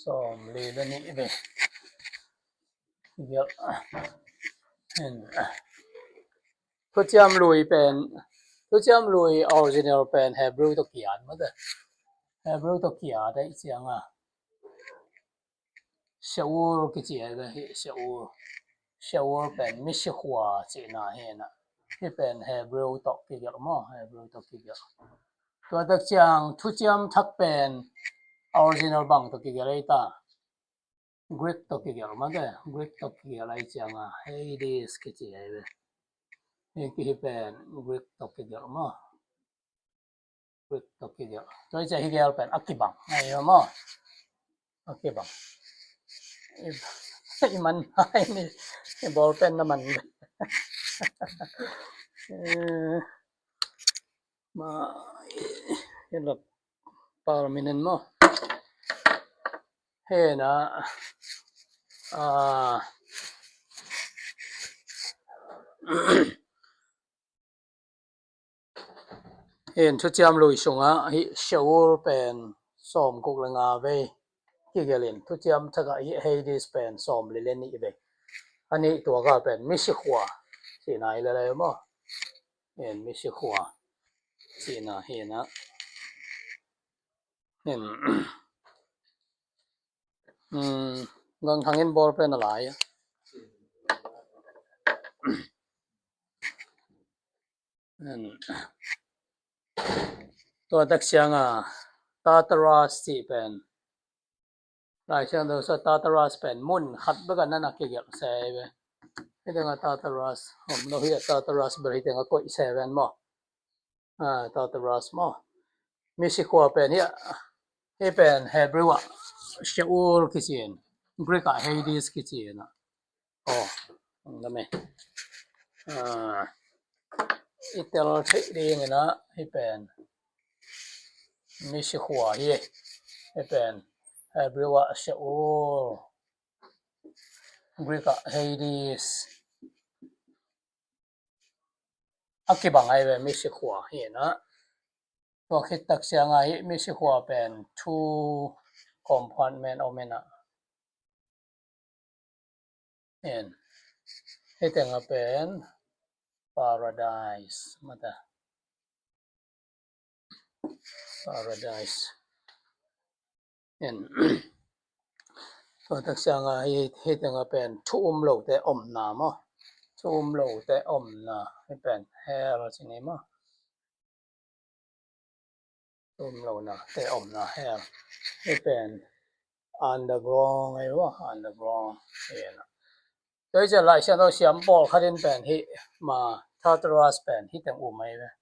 som ledeni ibe ger en Tucham lui pen Tucham lui original pen Hebrew to kian ma de Hebrew to kia dai chianga Shaul ki chi ga hi Shaul pen mishkhwa chi na he na hi pen Hebrew to ki ger mo Hebrew to ki ger to dak chang Tucham thak pen original bang to ki ger ta Greek to ki ger ma de Greek to ki ger ai changa Hades ki chi ai be hi pen Greek to ki ger mo Greek to ki ger to cha hi ger pen akibang ai mo akibangมันให้นี่บอลเป็นน้ำมันมาเห็นหลับปาร์มินันมั้งเห็นนะเห็นชุดจำลุยชงอ่ะฮิเชวเป็นสมกุกละงาเวที่เกลินทุกจำถ้าก็เฮดิสเป็นสมเลนนี่เวอันนี้ตัวก็เป็นมิชิขัวที่ไหนเลยมั้งเห็นมิชิขัวที่ไหนเห็นนะเห็นงังทางเห็นบอลเป็นอะไรตัวตักเสียงตาตราสที่เป็นหลายเสียงตัวตาตราสเป็นมุ่นขัดเบกันนั่นเกี่ยวเซเวให้ถึงตาตราสผมเราเห็นตาตราสบริถึงก็อีเซเวนมั้งตาตราสมั้งมิชิคัวเป็นเนี่ยให้เป็นเฮบรูอะเชอูลคิเชียนกรีกเฮดิสคิเชียนนั่นไหมอิตาลีที่เองนะให้เป็นมิชิคัวให้เป็นเฮบรูอะเชอูลกรีกเฮดิสอักบังไอ้เป็นมิชิคัวเห็นนะตัวคิดตักเสียงมิชิคัวเป็น two compartment เอาไหมนะเห็นให้แต่งเป็น paradise มาแต่ paradise เห็นตัวตักเสียงให้แต่งเป็น two โลกแต่นามั้ง two โลกแต่นาให้เป็น hell ใช่ไหมมั้งtwo โลกนะแต่นา hell ให้เป็น underground ไงวะ underground เห็นนะโดยจะหลายเช่นเราเสียมบอลคัดเป็นเป็นที่มาทาตรัสเป็นที่แต่งไหมเว้ย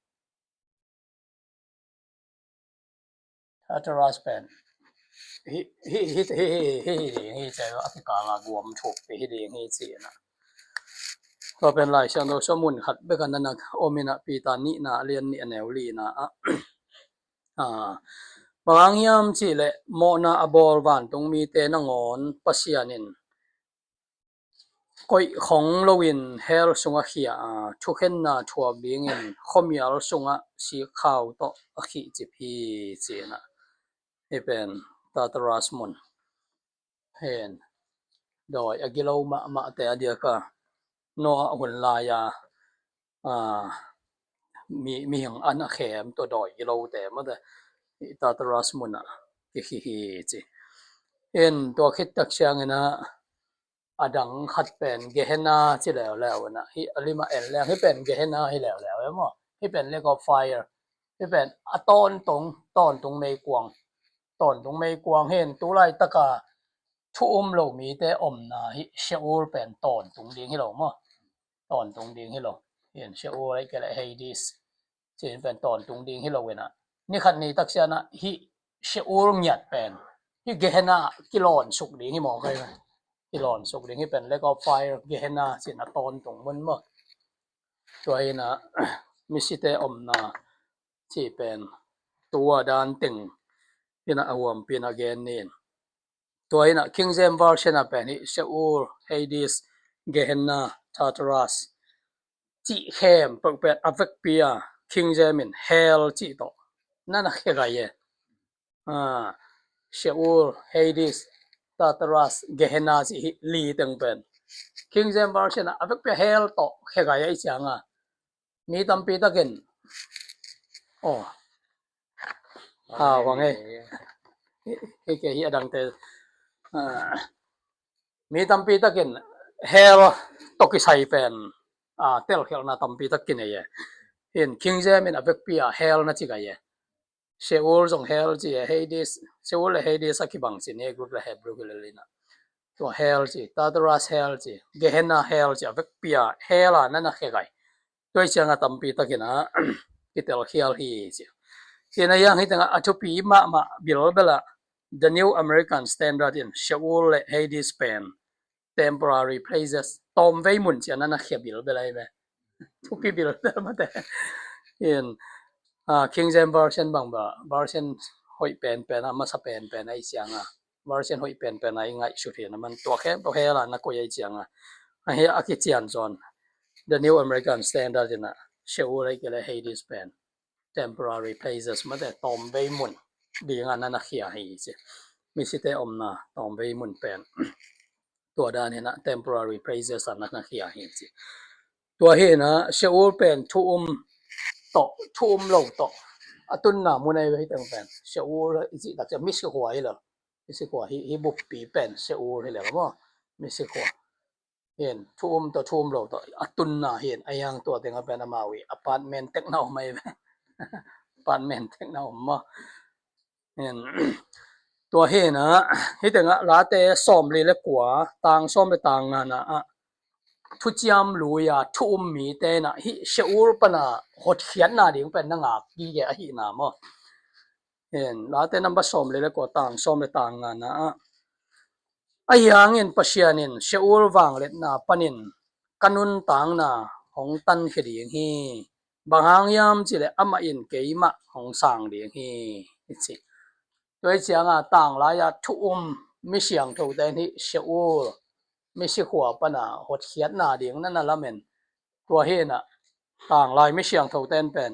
ทาตรัสเป็นที่ใจว่าอธิการกวมถูกที่ดีที่เสียนะก็เป็นหลายเช่นเราสมุนขัดเบกันนั่นนะโอมินะปีตานี่นะเรียนนี่แนวลีนะบางยามจีเลโมนาอบอลวันตรงมีเตนงอนปัสยานินก้อยของโลวินเฮลสุงะเขียทุกเห็นนาทัวบิงินขมีอลสุงะสีขาวต่อขีจิพีเจนะให้เป็นตาตรัสมุนเห็นโดยอกิโลมาแต่เดียก็โนหุ่นลายมีอย่างอันเข็มตัวดอยกิโลแต่เมื่อตาตรัสมุนฮิจิเห็นตัวคิดตักเชียงนะอดังขัดเป็นเกเฮนาที่แล้วนะฮิอลิมาแล้วให้เป็นเกเฮนาให้แล้วมั้งให้เป็นเลกอไฟให้เป็นตอนตรงเมกวางตอนตรงเมกวางเห็นตุไลตะกาทุ่มโลมีแต่นะฮิเชอูลเป็นตอนตรงเดียงให้เรามั้งตอนตรงเดียงให้เราเห็นเชอูลอะไรก็เลยเฮดิสที่เป็นตอนตรงเดียงให้เราเว้ยนะนี่ขัดนี้ตักเชียนะฮิเชอูลหยัดเป็นฮิเกเฮนากิโลนสุกดีให้มองใครกิโลนสุกดีให้เป็นเลกอไฟเกเฮนาสินะตอนตรงมันมั้งตัวนี้นะมิสิเตนะที่เป็นตัวด้านตึงเป็นอวมเป็นเกนนี่ตัวนี้นะ King James Version เป็นเชอูลเฮดิสเกเฮนาทาตรัสจีเข้มเป็นอเวกเปีย King James Hell จีโตนั่นคืออะไรเชอูลเฮดิส Tartarus Gehenna si li teng pen King James Version avek pe hell to khegaya ichanga mi tampi takin oh wange ke hi adang te mi tampi takin hell to ki sai pen tel khel na tampi takin ye in King James in avek pia hell na chi ga ye Sheol jong hell chi Hades Sheol le Hades akibang chi ne group la Hebrew gilina to hell chi Tartarus hell chi Gehenna hell chi avek pia hell na na khegai toi changa tampi takina kitel khial hi chi ina yang hitanga atopi ma bilbela the New American Standard in Sheol le Hades pen temporary places tom vei mun chi na na khebil belai be tupi bil ma te in King James Version bang ba version hoi pen ama sa pen ai chianga version hoi pen ai ngai su thian man to khem to hela na ko ai chianga he akichian zon the New American Standard in Sheol le Hades pen temporary places ma te tom vei mun ding an na khia hi che mi site omna tom vei mun pen ตัวดานี่นะtemporary places อันนั้นเขียเห็นสิตัวเห็นนะเชอูเป็นทุ่มตอทุ่มลงตอตุนน่ะมุนไอ้ไว้ตั้งเป็นเชอูอีสิตักจะมิสกว่าอีหรอมิสกว่าฮิบุปปีเป็นเชอูนี่แหละบ่มิสกว่าเห็นทุ่มตอทุ่มลงตอตุนน่ะเห็นไอ้ยังตัวแต่งเป็นมาวิอพาร์ตเมนต์เทคโนไม่อพาร์ตเมนต์เทคโนมาเห็นตัวเฮนะฮิตงะลาเตซ่อมเลยละกว่าตางซ่อมไปตางนะทุจยามลุยาทุมมีเตนะฮิเชอูรปนะหดเขียนนาดิงเป็นนางากีแกหินามอเห็นลาเตนัมบะซ่อมเลยละกว่าตางซ่อมไปตางนะอายังเงินปะเชียนินเชอูรวางเล็ดนาปนินกันุนตางนะของตันเขดีงฮีบางหางยามจิเลอะมาอินเกยมะของสางดีงฮีอิสิด้วยเสียงต่างหลายทุ่มไม่เสียงถูกแต่นี่เสียวไม่ใช่หัวปนะหดเขียนหน้าเดียงนั่นน่ะละเมนตัวเฮน่ะต่างหลายไม่เสียงถูกแต่เป็น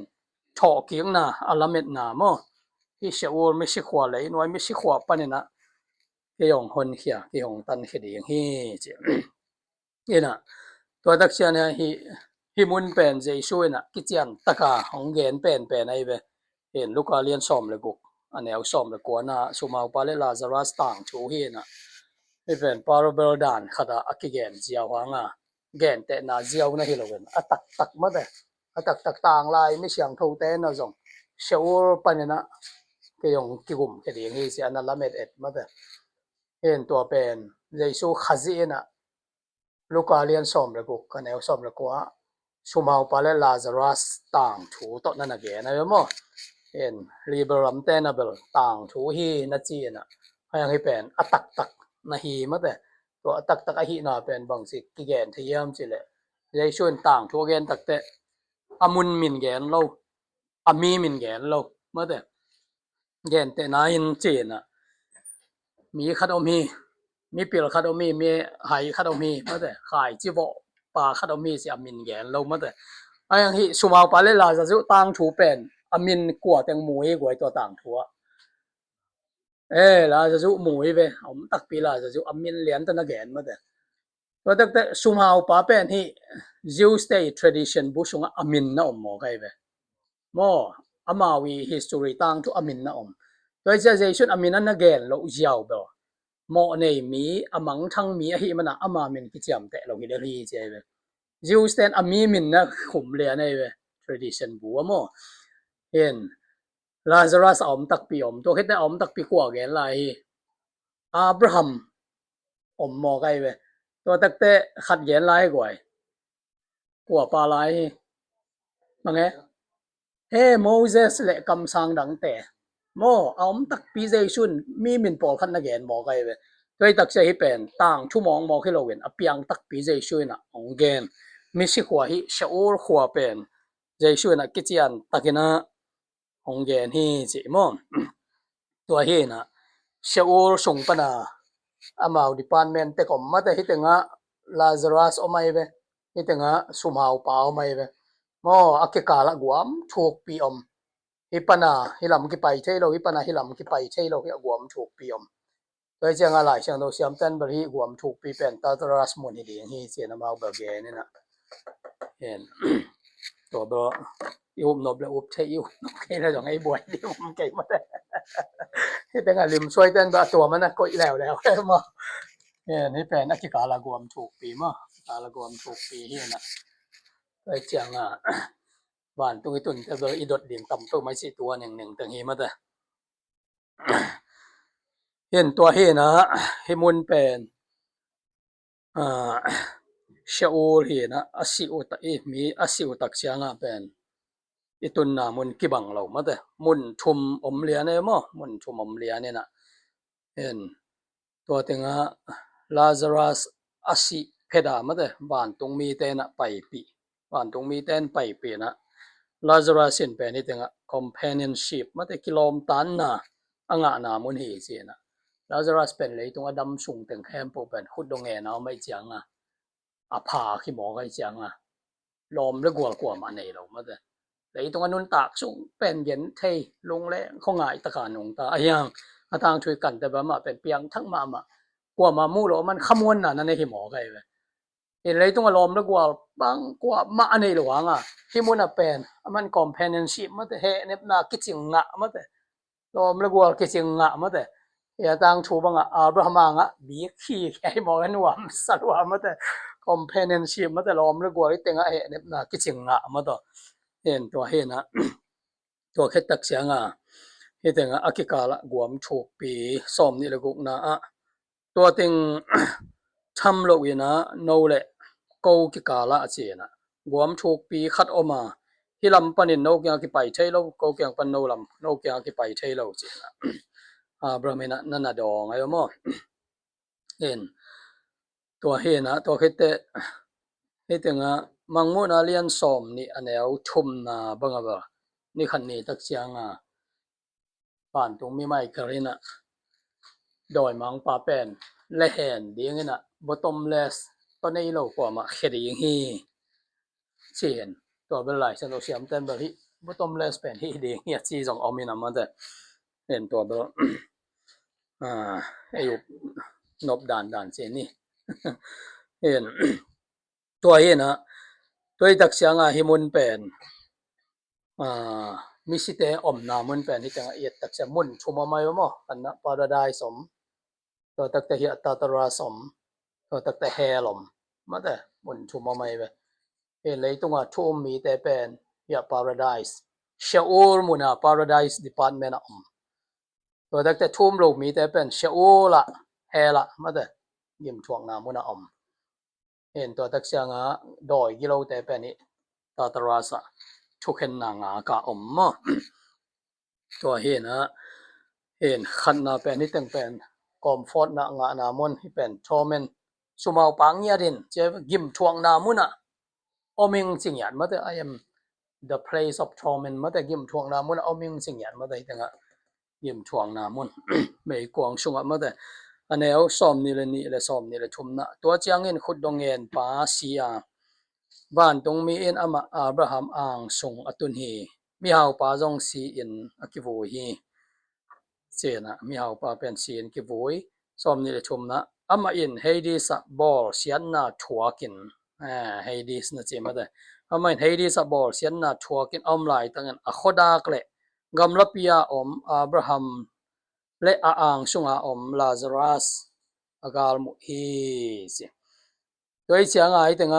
ถอเกียงน่ะอะละเมนน่ะมั้งที่เสียวไม่ใช่หัวเลยน้อยไม่ใช่หัวปะนี่นะเกี่ยงคนเขียเกี่ยงตันเขดีงฮีเจ้นี่น่ะตัวตักเชียเนี่ยฮิมุนเป็นเจช่วยน่ะกิจยันตะกาของเกนเป็นไอ้เบเห็นลูกเรียนสอมเลยบุกอันแนวซ่อมเลยกว่านะสุมาปาเลลาซารัสต่างชูเฮนะให้เป็นปาราเบลดานขดาอักเกนเจียวหางเกนแต่นาเจียวนะฮิโลเวนตักมาแต่ตักต่างลายไม่เสียงทูเตนนะจงเชวปานี่นะเกยงกิกุมเกดีงฮีเสียนัลละเมดเอ็ดมาแต่เห็นตัวเป็นเยซูขจีนะลูกเรียนซ่อมเลยบุกอันแนวซ่อมเลยกว่าสุมาปาเลลาซารัสต่างชูตอนนั้นนะเกนนะมั้งเห็น liberum tenable ต่างถูฮีนะจีน่ะพยังให้เป็นตักนะฮีมาแต่ตัวตักอะฮีน่ะเป็นบางสิกิแกนที่ยามจิแหละได้ชวนต่างถูแกนตักแต่อมุนมินแกนโลอมีมินแกนโลมาแต่แกนแต่นาอินจีน่ะมีคาดอมีปิลคาดอมีไหคาดอมีมาแต่ขายจิบ่ปลาคาดอมีสิอมินแกนโลมาแต่พยังฮิสุมาปาเลลาจะจุต่างถูเป็นอามินกว่าแตงหมูให้กว่าตัวต่างทัวลาจะจุหมูให้ไปผมตักปีลาจะจุอามินเลียนตันแกนมาแต่ตัวตักแต่สุมาปาเป็นที่ Jew state tradition บุษงอามินนะหมอไกไปหมออามาวี history ต่างทุอามินนะตัวจะจะชุนอามินนั่นแกนเราเจ้าเบลหมอในมีอามังทั้งมีอหิมันอามามินกิจยามแต่เรากิเลรีเจ้าไป Jew state อามีมินนะขุมเลียนไอ้ไป tradition บัวหมอเห็นลาซารัสอมตักปีอมตัวคิดได้อมตักปีกว่าแกนไรอับราฮัมอมมอไกไปตัวตักเตขัดแกนไรกว่าปาไรมังไงโมเสสและกำสังดังแต่โมอมตักปีเจชุนมีมินปอขันนักแกนมอไกไปตัวตักเสียให้เป็นต่างชั่วโมงมอขึ้นเราเห็นอเปียงตักปีเจชุนน่ะองแกนมิสิขวาฮิเชอูร์ขวาเป็นเจชุนน่ะกิจยันตักินะองแกนฮีจิมอตัวเฮนะเชอูร์ส่งปนาอามาดิพาร์ตเมนต์แต่ก็มาแต่ฮิตงะลาซารัสออกมาเวฮิตงะสุมาอุปาออกมาเวมออักเกกาละกวมถูกปีอมฮิปนาฮิลำกิไปเทโลฮิปนาฮิลำกิไปเทโลฮิกวมถูกปีอม ตัวจังอะไรเชียงตัวเสียมเต้นบริหวมถูกปีเป็นตาตรัสมุนฮิดีฮีเจนมาเอาแบบเย็นนี่นะเห็นตัวบอยุบนบเลยอุบใช้ยุบนบแค่เราอย่างไอ้บวยที่มันเก่งมาเลยที่เป็นอะไรช่วยเต้นแบบตัวมันนะก็แล้วใช่ไหมเนี่ยนี่เป็นนักกีฬาละกวมถูกปีมั้งกาละกวมถูกปีเฮียนะตัวจังบ้านตรงนี้ตุนจะโดนอีดดดิ่งต่ำตัวไม่ใช่ตัวหนึ่งตั้งฮีมาแต่เห็นตัวเฮนะเฮมุนเป็นเชอูลเฮนะอาศิอุตมีอาศิอุตักเชียงเป็นอีตุนนามุนกิบังเรามาแต่มุนชุมอมเลียเนี่ยมั้งมุนชุมอมเลียเนี่ยนะเห็นตัวเต็งลาซารัสอาศิเพดามาแต่บ้านตรงมีเตนะไปปีบ้านตรงมีเตนไปปีนะลาซารัสเห็นเป็นนี่เต็งcompanionship มาแต่กิโลมตันนะอ่างนามุนเฮเจนะลาซารัสเป็นเลยตรงอดัมสุงเต็งแคมป์เป็นขุดดงเงินเอาไม่จังอาผาขี้หมอไอ้จังลมแล้วกลัวมาในเรามาแต่เลยตรงนั้นตากสุงเป็นเย็นเทลงแรงเขาง่ายตะการหงตาอย่างอาทางช่วยกันแต่ว่ามาเป็นเปียงทั้งมากลัวมามู่เรามันขมวนน่ะนั่นในขี้หมอไงเว้ยเห็นเลยตรงลมแล้วบังกลัวมาในหลวงที่มุนเป็นมัน companionship มาแต่เฮเนี่ยน่าคิดจริงมาแต่ลมแล้วคิดจริงมาแต่อย่าตั้งชูบังอับราฮัมบีขี้ไอ้หมอกันว่าสรุปมาแต่ companionship มาแต่ลมแล้วไอ้เต็งเฮเนี่ยน่าคิดจริงมาต่อเห็นตัวเฮนะตัวแค่ตักเสียงเฮเต็งอากิกาละกวมถูกปีซ้อมนี่ละกุกนะตัวเต็งทำโลวินะโนเล่กูกิกาละเจนะกวมถูกปีคัดออกมาฮิลำปันินโนกยังกิไปใช่แล้วกูเกียงปันโนลำโนกยังกิไปใช่แล้วเจนะบรามินะนั่นน่ะดองไอ้โมเห็นตัวเฮนะตัวแค่เตเฮเต็งมังมุนาเลียนซ้อมนี่อันเอวชุมนะบังบ่นี่ขันนี้ตักเสียงบ้านตรงมีไม่กระนะโดยมังปาเป็นและเห็นดีงี้นะ bottomless ตอนนี้เรากว่ามาเขียนอย่างนี้เช่นตัวเป็นไรฉันต้องเสียมเต้นแบบที่ bottomless เป็นที่ดีเงี้ยที่สองเอามีน้ำมันแต่เห็นตัวเป็นไอ้ยุบนบด่านเช่นนี่เห็นตัวเห็นนะตัวตักเสียงฮิมุนเป็นมิสิเตอมนามุนเป็นที่ตั้งเอียดตักเสียมุนชุมมาอยู่มั้งอันนั้นปาราไดสมตัวตักแต่เหียตาตราสมตัวตักแต่เฮลมมาแต่มุนชุมมาไม่ไปเห็นเลยตรงทุ่มมีแต่เป็นเหียปาราไดส์เชอูลมุนะปาราไดส์ดีพาร์ตเมนต์ตัวตักแต่ทุ่มโลกมีแต่เป็นเชอูละเฮละมาแต่ยิมทวงนามุนะเห็นตัวตักเสียงดอยกิโลแต่เป็นนี่ตาตราสะทุกเห็นนางกะมาตัวเห็นเห็นขันนาเป็นนี่ตั้งเป็นคอมฟอร์ตนะงานามุนที่เป็นทอมนสุมาปังยาดินเจ้ายิมทวงนามุนะอมิงสิงยันมาแต่ I am the place of torment มาแต่ยิมทวงนามุนะอมิงสิงยันมาแต่ตั้งยิมทวงนามุนไม่กวางสุงมาแต่อันนี้เอาซ้อมนี่เลยซ้อมนี่เลยชุมนะตัวเจียงเงินขุดดงเงินป้าเสียบ้านตรงมีเอ็นอับราฮัมอ่างส่งอตุนฮีมีเฮาป้าจงสีอินอกิโวฮีเจนะมีเฮาป้าเป็นสีอินกิโวยซ้อมนี่เลยชุมนะอินเฮดิสบอลเสียนนาทัวกินเฮดิสนะเจมาแต่อินเฮดิสบอลเสียนนาทัวกินลายตั้งอัคดากเลกำลับพิยาอับราฮัมและอ่างส่งลาซารัสอากาลมุฮีสิตัวเชียงตั้ง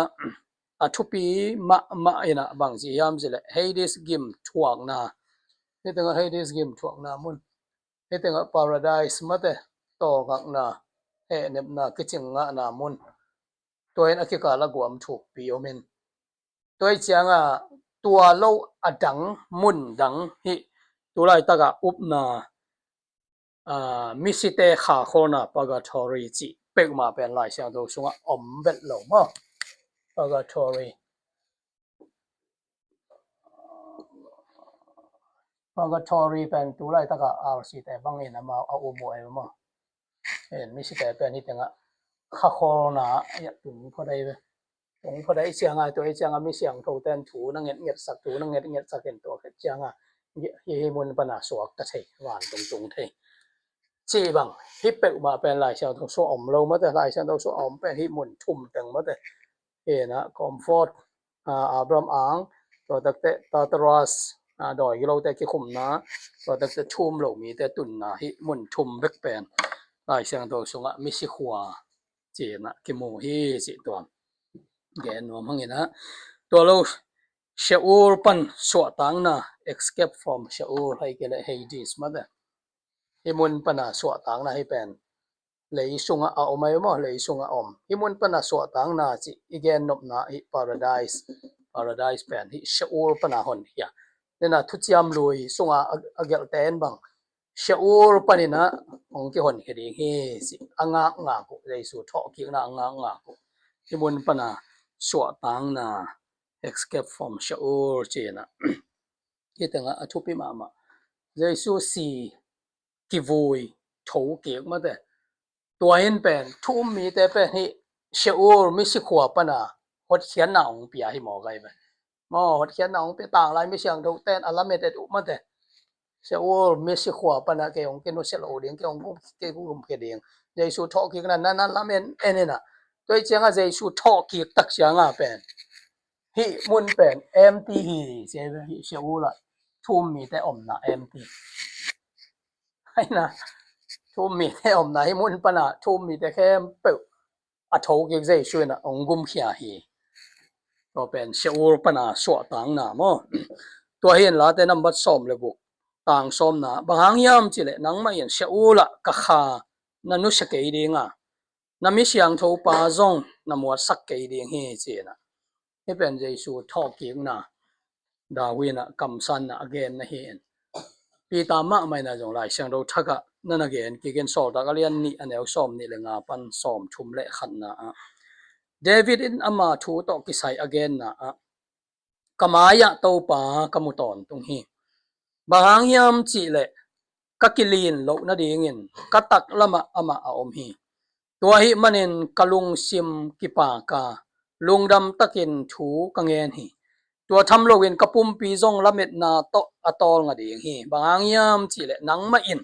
ทุปีมาอินะบางสิ่งยามสิเลยเฮดิสกิมทวงนานี่ตั้งเฮดิสกิมทวงนามุนนี่ตั้งพาราไดส์มาแต่โตกักนาเฮเนบนาคิจิงงะนามุนตัวเองอคิกาละกวมถูกปีโอเมนตัวเชียงตัวโลดังมุนดังฮิตัวไรตะกะอุปนามิสิเตขาโคนาปากาทอรีจิเป็กมาเป็นลายเสียงตัวสุงเบ็ดลงมั้งปากาทอรีpurgatory เป็นตัวไรตะกะอาสิแต่บางเอ็นมาเอาอุโมงค์มั้งเห็นมิสิแต่เป็นนี่ตั้งข้าโคนาอย่าถึงพอได้เลยถึงพอได้เสียงตัวเสียงมีเสียงถูเต้นถูนั่งเงียบสักถูนั่งเงียบสักเห็นตัวเสียงเฮมุนปนาสวกตะเทวานตรงเท จีบังฮิเปกมาเป็นหลายเสียงต้องสู้อมเรามาแต่หลายเสียงต้องสู้อมเป็นฮิมุนทุ่มตึงมาแต่นะคอมฟอร์ตอับรามอังตัวตักเตตาตรัสดอยเราแต่กี่ขุมนะตัวตักเตทุ่มเรามีแต่ตุนนะฮิมุนทุ่มเบกเป็นหลายเสียงต้องสู้มิสิขัวจีนะกิโมฮิสิตัวแกนวมหังนะตัวเราเชอูลปันสวตังนะ escape from เชอูลให้เกลเฮดิสมาแต่himun pana suwa tang na hi pen lei sunga a omai mo lei sunga om himun pana suwa tang na chi igen nop na hi paradise pen hi shaur pana hon ya nena thuchiam lui sunga agel ten bang shaur panina ong ki hon heri he si anga nga ku lei su tho ki na anga nga ku himun pana suwa tang na escape from shaur chi na kitanga athupi mama jesu si ki vui thou kiek ma de tua hin pen thum mi te pe hi sheur mi si khwa pana hot khian na ong pia hi mo gai ba mo hot khian na ong pe tang lai mi siang tho ten alame te u ma de sheur mi si khwa pana ke ong ke no sel o ding ke ong ke gum ke ding jesu tho ki na na lamen enena toi chenga jesu tho ki tak sianga pen hi mun pen empty hi se hi sheur la thum mi te om na empty hai na thu mi te om na hi mun pana thu mi te khem pe a tho ke zai shu na ong gum khia hi to pen seur pana so tang na mo to hian la te number som le bu tang som na bang yam chi le nang ma yen seula ka kha na nu se ke dinga na mi siang tho pa zong na mo sak ke ding hi chi na he pen jesu tho ki na dawina kam san na again na hi pi ta ma mai na jong lai siang do thaka nan again ki gen sol da alian ni anel som ni le nga pan som thum le khan na david in ama thu to ki sai again na kamaya to pa kamuton tung hi bang yam chi le kakilin lo na ding in katak lama ama a om hi tua hi manin kalung sim ki pa ka lungdam takin thu kangen hi tua tham lo win kapum pi zong lamet na to atol nga ding hi bang yam chi le nang ma in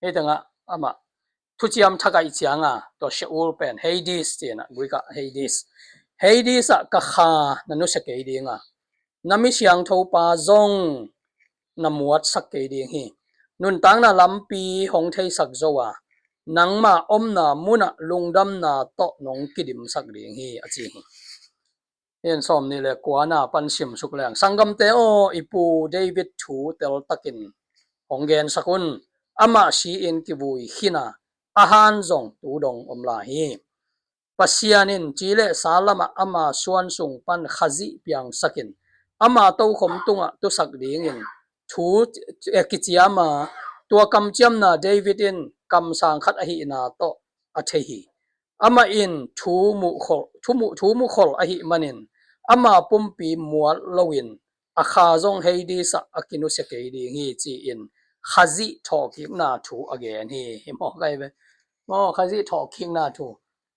he tanga ama thuchiam thakai chianga to sheul pen hades chena guika hades a ka kha nanu sake dinga nami siang tho pa zong namuat sak ke ding hi nun tang na lampi hong thei sak zowa nangma omna muna lungdam na to nong kidim sak ding hi achi hi yen som ni le kwana pan sim suk lang sangam te o ipu david thu tel takin honggen sakun ama si in ki vui hina ahan zong tu dong omla hi pasianin chile salama ama suan sung pan khazi piang sakin ama to khom tunga tu sak ding in thu ekichiama tua kamchiam na david in kam sang khat a hi na to a the hi ama in thu mu khol a hi manin ama pumpi mual lowin a kha zong heidi sa akinu se ke ding hi chi in khazi talking na thu again hi mo kai be mo khazi talking na thu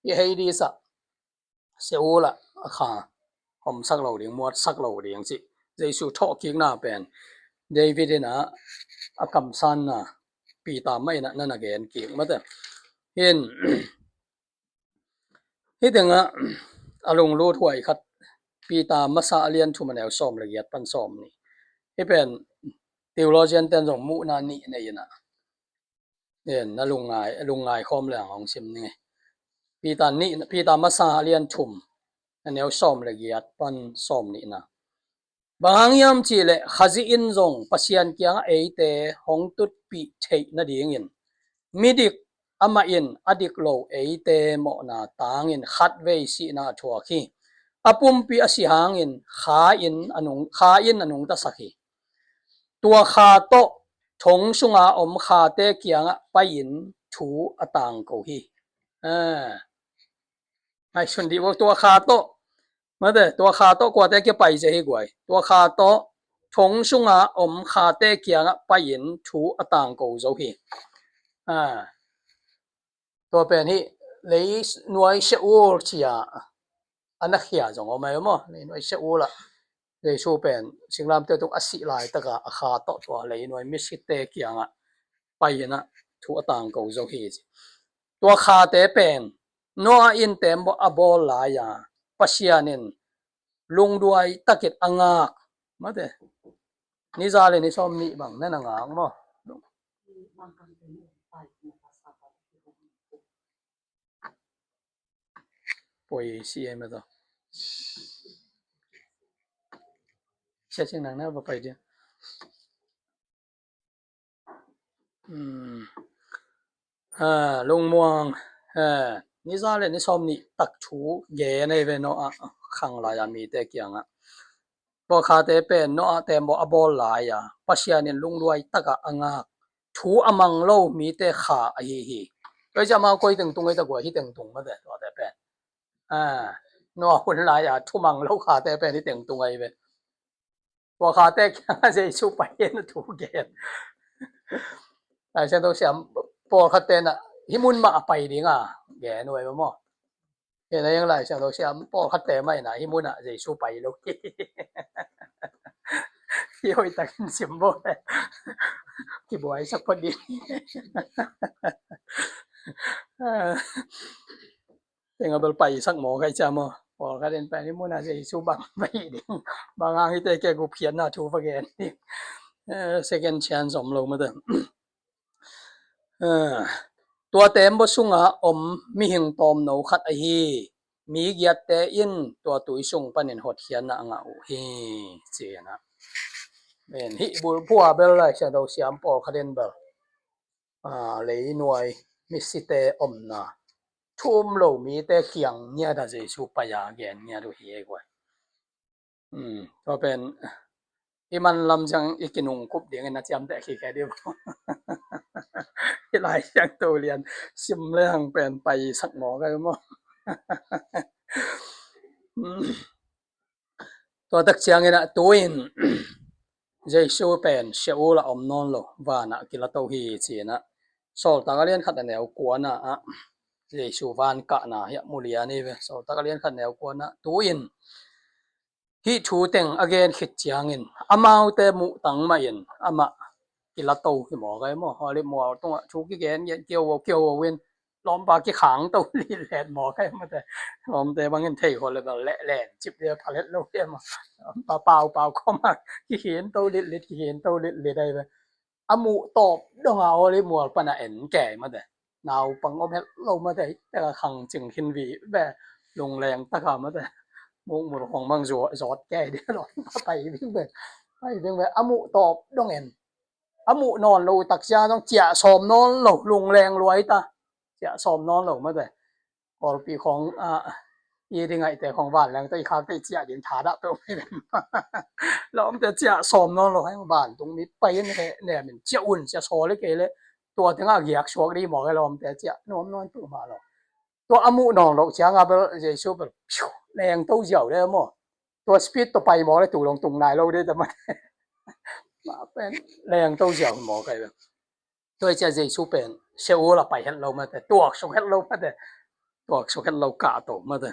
ye heidi sa seula a kha hom sak lo ding muat sak lo ding chi jesu talking na pen david na akam san na pi ta mai na nan again ki ma ta hin hidenga alung lo thwai khat pi ta masa alian thu manel som le yat pan som ni he pen theologian ten jong mu na ni nei na yen na lungai khom le hong sim ni pi ta masa alian thum anel som le yat pan som ni na bang yam chi le khazi in jong pasian kyang eite hong tut pi thei na ding in midik ama in adik lo eite mo na tang in khat ve si na thua khi apum pi asi hang in kha in anung ta sakhi tua kha to thong sunga om kha te kyanga pain thu atang ko hi ai sun di wo tua kha to ma de tua kha to kwa te ke pai je hi gwai tua kha to thong sunga om kha te kyanga pain thu atang ko zo hi to pen hi lei nuai se ur chia anakhia jong o mai mo lei nuai se ula lei su pen singlam te tung asi lai taka akha to to lei nuai mi sit te kyanga paina thu atang ko zo hi tua kha te pen noa in tem bo abol la ya pasianin lungduai takit angak mate ni zale ni som ni bang na ngang mo poi si em to sẽ chừng nang na ba pai dia lung muang ni zale ni som ni tak thu ge nei ve no a khang la ya mi te kyang a bo kha te pen no a tem bo abol la ya pasianin lungduai taka angak thu amang lo mi te kha a hi rồi cha ma koi teng tung ai ta gwa hi teng tung ma de to te pen no hun la ya thu mang lo kha te pen ni teng tung ai ve bo kha te kya je chu pa yen thu ge ai chen do siam po kha te na hi mun ma pai ding a ge noi ba mo he na yang lai chen do siam po kha te mai na hi mun a je chu pai lo hi hoi ta kin sim bo ki bo ai sak pa di tenga bel pai sak mo kai cha mo po ka den pa ni mun a je chu bang mai ding bang ang hi te ke gu phian na thu pa gen second chance om lo ma de tua tem bo sunga om mi hing tom no khat a hi mi giat te in tua tui sung panin hot hian na anga u hi che na men hi bul bua bel lai cha do siam po khaden bel lei nuai mi si te om na thum lo mi te kyang nya da je su pa ya gen nya du hi ko to pen iman lam jang ikinung kup ding na cham te khi ka de hi lai chang to lian sim le hang pen pai sak mo ka mo to tak chiang ina tuin jaisu pen sheula om non lo wana kila to hi china sol ta lian khat aneu kuana a jaisu van ka na ya mulia ni ve sol ta lian khat neu kuana tuin hi thu teng again khit chiang in amau te mu tang ma in ama kila to ki mo ga mo holi mo to chu ki gen ye kyo win lom ba ki khang to li let mo ka ma te lom te bang in thei ho le ba le chip de phalet lo te ma pa pau ko ma ki hen to li ki hen to li dai ba amu top dong a holi mo pa na en ke ma te nào bằng ôm hết lâu mà thấy ta khẳng chừng hin vị về lùng lèng ta cả mà thấy một một hoàng mang giọt giọt cái đấy rồi tay bên về amu top dong en amu non lo tak cha dong chia som non lo lùng lèng lối ta chia som non lo mà thấy còn bịของยี่ที่ไงแต่ของบ้านแล้วแต่ข้าไปเจียดินถาดะไปไม่เป็นแล้วมันจะเจียสอมนอนเราให้บ้านตรงนี้ไปเนี่ยมันเจียอุ่นเจียโซเลยเกเลยตัวถึงอ่ะอยากชวกดีหมอให้เราแต่เจียนอนนอนตัวมาเราตัวอามุนองเราเจียงอ่ะเป็นจะชูแบบแรงตู้เจียวได้มั้งตัวสปีดตัวไปหมอเลยตัวลงตรงไหนเราได้แต่มันมาเป็นแรงตู้เจียวหมอใครแบบตัวจะชูเป็นเชลล์เราไปเห็นเรามาแต่ตัวชงเห็นเรามาแต่ตัวชงเห็นเรากะตัวมาแต่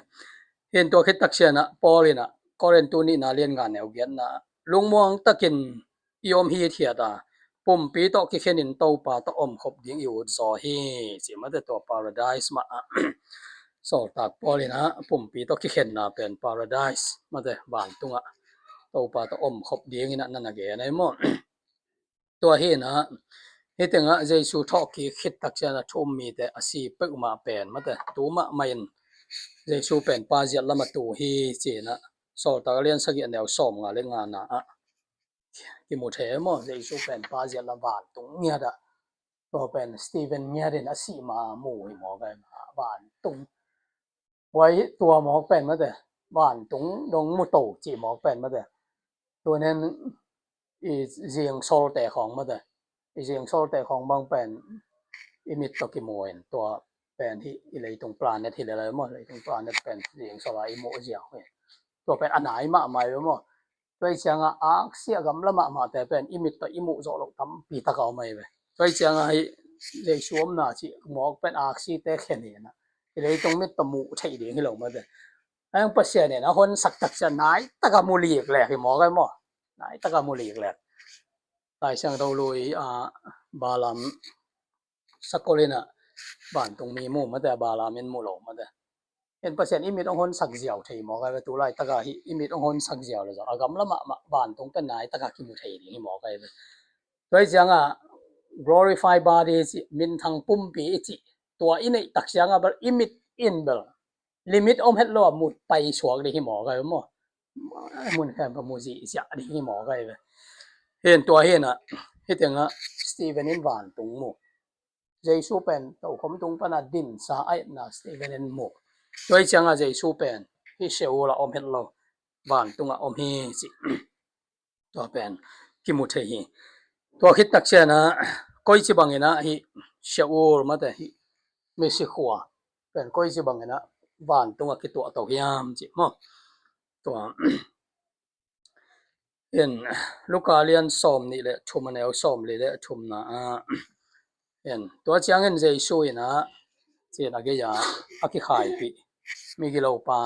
เห็นตัวคิดตักเชียนะปอลินะก็เรียนตัวนี้นะเรียนงานแนวเกียนนะลุงมองตะกินยอมฮีเทียตาปุ่มปีโตกิเขนินโตปาตอมขบดิ้งอยู่จอฮีสิมาแต่ตัว paradise มาสอตักปอลินะปุ่มปีโตกิเขนนะเป็น paradise มาแต่บ้านตุงะโตปาตอมขบดิ้งนั่นนั่นนะเกนไอ้หมอตัวฮีนะฮิตงะเจสูทอกีคิดตักเชียนะทุ่มมีแต่อาศัยเป็กมาเป็นมาแต่ตัวมาไม่เจสูเป็นปาเจียละมาตัวฮีเจนะสอตากเลียนสักอย่างแนวสอมงานเล่นงานนะกิมุเทมอเจสูเป็นปาเจียละบานตรงเนี้ยดะตัวเป็นสตีเวนเนี้ยเดนอาศัยมาหมู่หมอกันบานตรงไว้ตัวหมอเป็นมาแต่บานตรงดงมุโตจีหมอเป็นมาแต่ตัวนั้นอีเจียงโซลแต่ของมาแต่อีเจียงโซลแต่ของบางเป็นอิมิตตกิโมเอนตัวเป็นที่อะไรตรงปลาเนี่ยที่อะไรมั่งอะไรตรงปลาเนี่ยเป็นเจียงโซลาอิโมเจียงเว้ยตัวเป็นอันไหนมาไม่รู้มั่งตัวเจียงอ่ะเสียกำละมาแต่เป็นอิมิตตอิโมโซลทำปีตะเกาไม่เว้ยตัวเจียงไอ้เด็กช่วงน่ะจีหมอเป็นอาชีพแต่แค่นี้นะอะไรตรงมิตรมูใช่ดีให้เรามาแต่ไอ้ภาษาเนี่ยนะคนสักตักจะไหนตะกามูลีกแหละที่หมอกันมั่งไหนตะกามูลีกแหละแต่เชียงเราลุยบาลัม sakolina ban tung mi mu ma da bala men mu lo ma da en pasien imit ong hon sak jiao thei mo ga tu lai taka hi imit ong hon sak jiao la agam lama ma ban tung pen nai taka ki mu thei ni mo ga toi changa glorify body min thang pum pi chi tua inei tak changa bar imit in bel limit om het lo mu pai chuak ni hi mo ga mo mun khan pa mu ji ja ni hi mo ga hen tua hen a hitanga Stephen in van tung mu Jesu pen to khom tung pana din sa ai na Stephen in mu toi changa Jesu pen hi seula om het lo van tunga om hi chi to pen ki mu thei hi to khit tak chena koi chi bangena hi seul ma ta hi me si khwa pen koi chi bangena van tunga ki to to hiam chi mo to en Lucalian som ni le thumanel som le thumna en to chiangen Jesu ina chena ge ya aki khai pi mi gi lo pa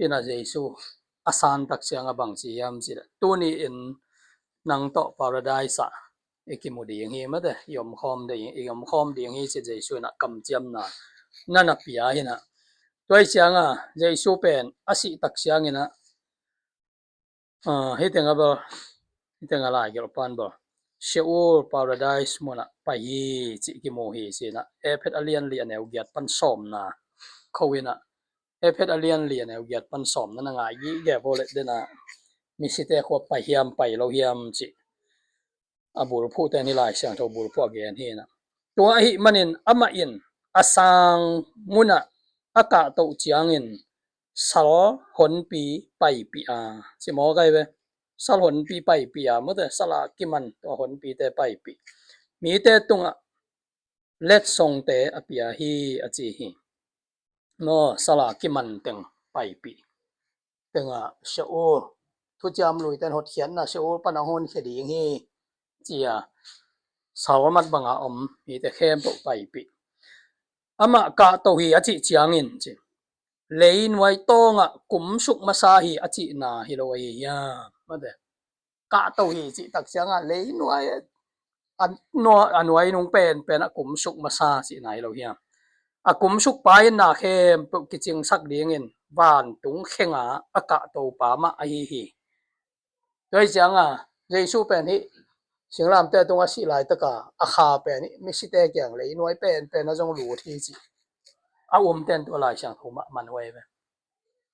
ina Jesu asan tak chianga bang chi yam chi tu ni in nang to paradise ekimudi ngi ma de yom khom de yom khom de ngi chi Jesu na kam chiam na nana pia hina toi chianga Jesu pen asi tak chiangina hitenga ba hitenga la gel pan ba Sheol paradise mona pa hi chi ki mo hi sina ephet alian li aneu giat pan som na khowina ephet alian li aneu giat pan som na nga gi ge bole dena mi site kho pa hiam pai lo hiam chi abur phu te ni lai sang tho bur phu again hi na to hi manin ama in asang muna aka to chiangin sal hon pi pai pi a chi mo gai ve sal hon pi pai pi a mo de sala kiman to hon pi te pai pi mi te tunga let song te apia hi achi hi no sala kiman teng pai pi tenga sheo thu jam lui ten hot hian na sheo pana hon kheding hi chia sawamat banga om mi te khem po pai pi ama ka to hi achi chiangin chi lein wai tonga kum suk masa hi achi na hi lo ai ya ma de ka to hi chi tak chianga lein wai an no anwai nung pen kum suk masa chi na hi lo hiam kum suk pai na khem po kiching sak ding in van tung khenga aka to pa ma ai hi toi chianga Jesu pen hi singlam te tonga si lai taka a kha pen ni mi si te kyang lein wai pen na jong lu thi chi a ten to lai sang thuma man wai ve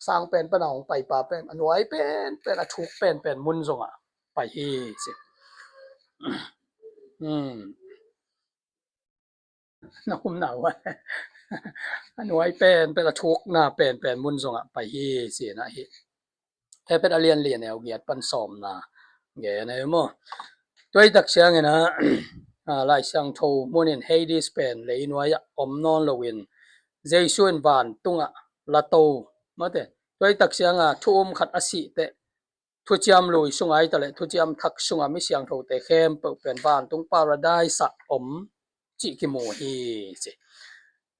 sang pen panang pai pa pen anwai pen a thuk pen mun zonga pai hi chi na kum na wa anwai pen a thuk na pen mun zonga pai hi chi na hi he pen alian lian el giat pan som na ge na mo toi tak siang ina lai sang tho munin Hades pen lein wai om non lowin Jesu en van tunga la to ma te toi tak sianga thum khat asi te thu chiam lui sungai ta le thu chiam thak sunga mi siang tho te khem pe pen van tung paradise om chi ki mo hi chi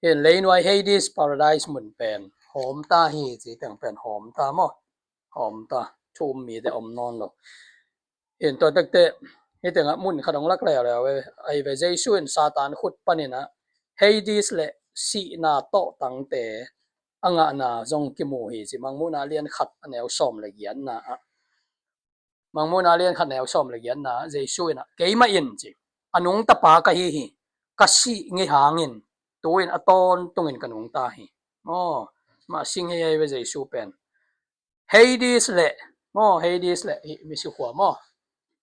en lein wai Hades paradise mun pen hom ta hi chi tang pen hom ta mo hom ta thum mi te om non lo en to tak te hitanga mun khadong lak le ai ve Jesu en satan khut panina Hades le si na to tang te anga na zong ki mu hi chi mangmuna lian khat aneu som le gian na mangmuna lian khat aneu som le gian na Jesu na keima in chi anung ta pa ka hi ka si nge hangin tuin aton tungin kanung ta hi ma sing he ve Jesu pen Hades le Hades le mi si khwa mo